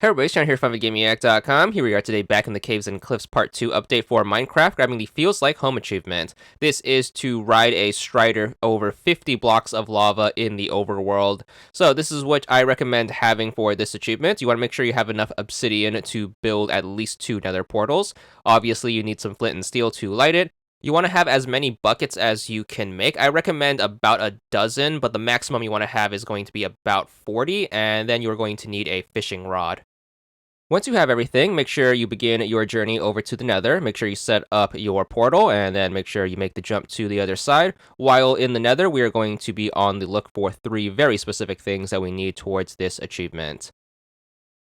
Hey everybody, Sean here from VidGamiac.com. Here we are today back in the Caves and Cliffs Part 2 update for Minecraft, grabbing the Feels Like Home achievement. This is to ride a strider over 50 blocks of lava in the overworld. So this is what I recommend having for this achievement. You want to make sure you have enough obsidian to build at least 2 nether portals. Obviously you need some flint and steel to light it. You want to have as many buckets as you can make. I recommend about a dozen, but the maximum you want to have is going to be about 40, and then you're going to need a fishing rod. Once you have everything, make sure you begin your journey over to the nether. Make sure you set up your portal and then make sure you make the jump to the other side. While in the nether, we are going to be on the look for 3 very specific things that we need towards this achievement.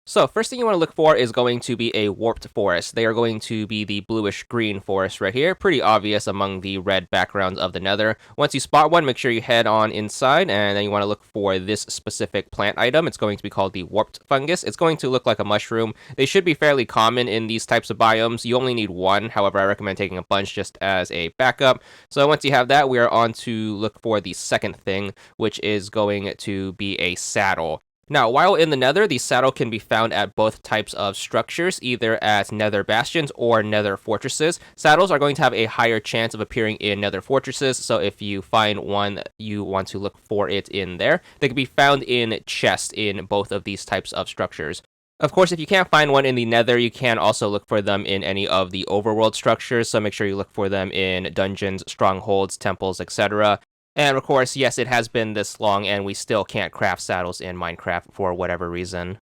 So first thing you want to look for is going to be a warped forest. They are going to be the bluish green forest right here. Pretty obvious among the red backgrounds of the nether. Once you spot one, make sure you head on inside, and then you want to look for this specific plant item. It's going to be called the warped fungus. It's going to look like a mushroom. They should be fairly common in these types of biomes. You only need one. However, I recommend taking a bunch just as a backup. So once you have that, we are on to look for the second thing, which is going to be a saddle. Now, while in the nether, the saddle can be found at both types of structures, either at nether bastions or nether fortresses. Saddles are going to have a higher chance of appearing in nether fortresses, so if you find one, you want to look for it in there. They can be found in chests in both of these types of structures. Of course, if you can't find one in the nether, you can also look for them in any of the overworld structures, so make sure you look for them in dungeons, strongholds, temples, etc. And of course, yes, it has been this long, and we still can't craft saddles in Minecraft for whatever reason.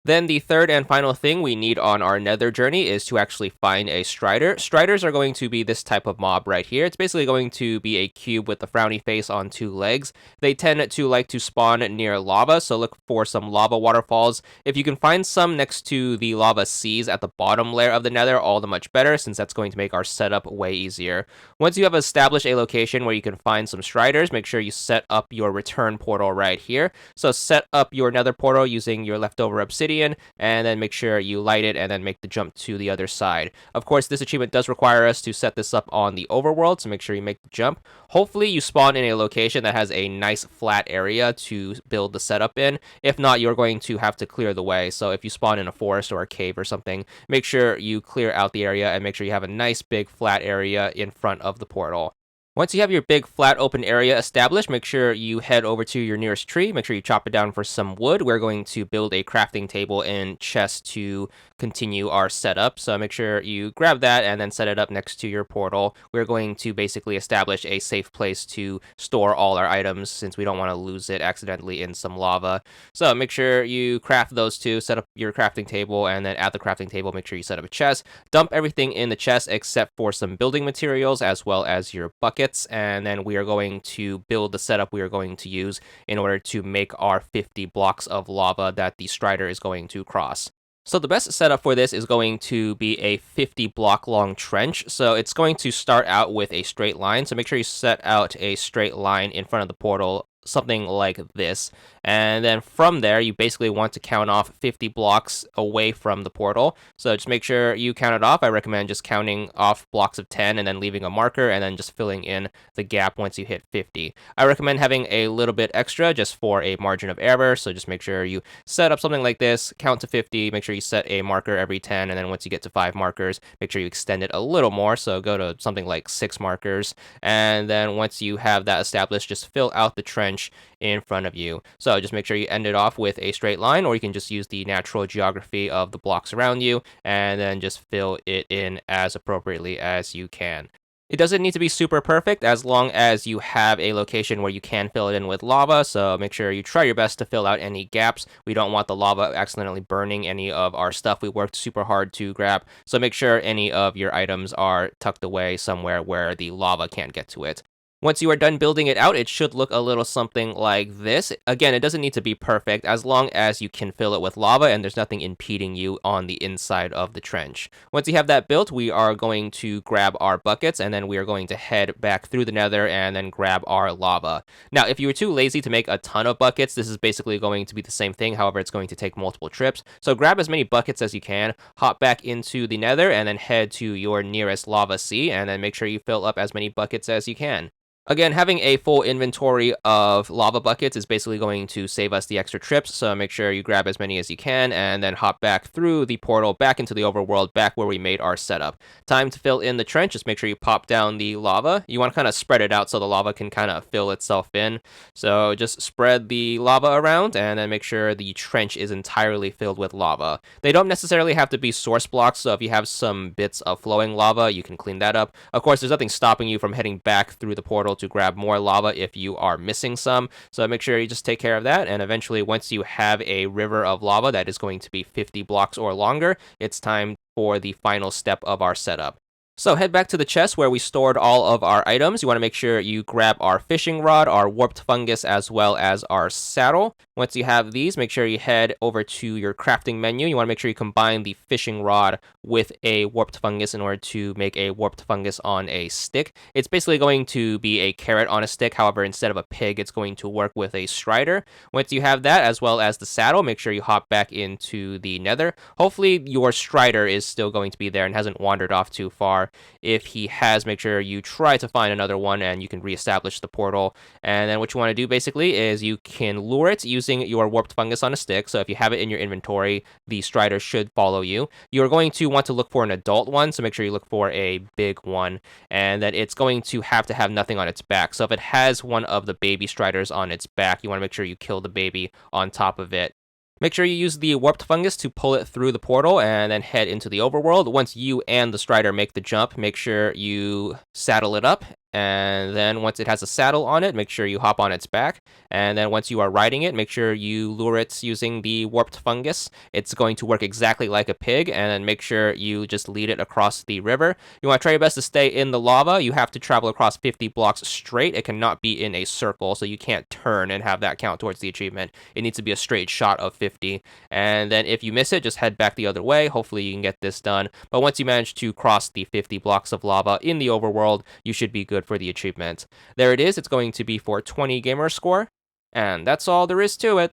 Then the third and final thing we need on our nether journey is to actually find a strider. Striders are going to be this type of mob right here. It's basically going to be a cube with the frowny face on 2 legs. They tend to like to spawn near lava, so look for some lava waterfalls. If you can find some next to the lava seas at the bottom layer of the nether, all the much better, since that's going to make our setup way easier. Once you have established a location where you can find some striders, make sure you set up your return portal right here. So set up your nether portal using your leftover obsidian, and then make sure you light it and then make the jump to the other side. Of course, this achievement does require us to set this up on the overworld, so make sure you make the jump. Hopefully you spawn in a location that has a nice flat area to build the setup in. If not, you're going to have to clear the way. So if you spawn in a forest or a cave or something, make sure you clear out the area and make sure you have a nice big flat area in front of the portal. Once you have your big flat open area established, make sure you head over to your nearest tree. Make sure you chop it down for some wood. We're going to build a crafting table and chest to continue our setup. So make sure you grab that and then set it up next to your portal. We're going to basically establish a safe place to store all our items since we don't want to lose it accidentally in some lava. So make sure you craft those two, set up your crafting table, and then at the crafting table, make sure you set up a chest. Dump everything in the chest except for some building materials as well as your bucket. And then we are going to build the setup we are going to use in order to make our 50 blocks of lava that the strider is going to cross. So the best setup for this is going to be a 50 block long trench. So it's going to start out with a straight line. So make sure you set out a straight line in front of the portal, something like this. And then from there, you basically want to count off 50 blocks away from the portal. So just make sure you count it off. I recommend just counting off blocks of 10 and then leaving a marker and then just filling in the gap once you hit 50. I recommend having a little bit extra just for a margin of error. So just make sure you set up something like this, count to 50, make sure you set a marker every 10, and then once you get to 5 markers, make sure you extend it a little more. So go to something like 6 markers. And then once you have that established, just fill out the trench in front of you. So just make sure you end it off with a straight line, or you can just use the natural geography of the blocks around you and then just fill it in as appropriately as you can. It doesn't need to be super perfect as long as you have a location where you can fill it in with lava, so make sure you try your best to fill out any gaps. We don't want the lava accidentally burning any of our stuff we worked super hard to grab, so make sure any of your items are tucked away somewhere where the lava can't get to it. Once you are done building it out, it should look a little something like this. Again, it doesn't need to be perfect as long as you can fill it with lava and there's nothing impeding you on the inside of the trench. Once you have that built, we are going to grab our buckets and then we are going to head back through the nether and then grab our lava. Now, if you were too lazy to make a ton of buckets, this is basically going to be the same thing. However, it's going to take multiple trips. So grab as many buckets as you can, hop back into the nether and then head to your nearest lava sea and then make sure you fill up as many buckets as you can. Again, having a full inventory of lava buckets is basically going to save us the extra trips, so make sure you grab as many as you can and then hop back through the portal back into the overworld, back where we made our setup. Time to fill in the trench. Just make sure you pop down the lava. You want to kind of spread it out so the lava can kind of fill itself in. So just spread the lava around and then make sure the trench is entirely filled with lava. They don't necessarily have to be source blocks, so if you have some bits of flowing lava, you can clean that up. Of course, there's nothing stopping you from heading back through the portal to grab more lava if you are missing some. So make sure you just take care of that. And eventually, once you have a river of lava that is going to be 50 blocks or longer, it's time for the final step of our setup. So head back to the chest where we stored all of our items. You want to make sure you grab our fishing rod, our warped fungus, as well as our saddle. Once you have these, make sure you head over to your crafting menu. You want to make sure you combine the fishing rod with a warped fungus in order to make a warped fungus on a stick. It's basically going to be a carrot on a stick. However, instead of a pig, it's going to work with a strider. Once you have that, as well as the saddle, make sure you hop back into the nether. Hopefully your strider is still going to be there and hasn't wandered off too far. If he has, make sure you try to find another one and you can reestablish the portal. And then what you want to do basically is you can lure it using your warped fungus on a stick. So if you have it in your inventory, the strider should follow you. You're going to want to look for an adult one, so make sure you look for a big one, and that it's going to have nothing on its back. So if it has one of the baby striders on its back, you want to make sure you kill the baby on top of it. Make sure you use the warped fungus to pull it through the portal and then head into the overworld. Once you and the strider make the jump, make sure you saddle it up. And then once it has a saddle on it, make sure you hop on its back. And then once you are riding it, make sure you lure it using the warped fungus. It's going to work exactly like a pig. And then make sure you just lead it across the river. You want to try your best to stay in the lava. You have to travel across 50 blocks straight. It cannot be in a circle, so you can't turn and have that count towards the achievement. It needs to be a straight shot of 50. And then if you miss it, just head back the other way. Hopefully you can get this done. But once you manage to cross the 50 blocks of lava in the overworld, you should be good for the achievement. There it is. It's going to be for 20 gamer score. And that's all there is to it.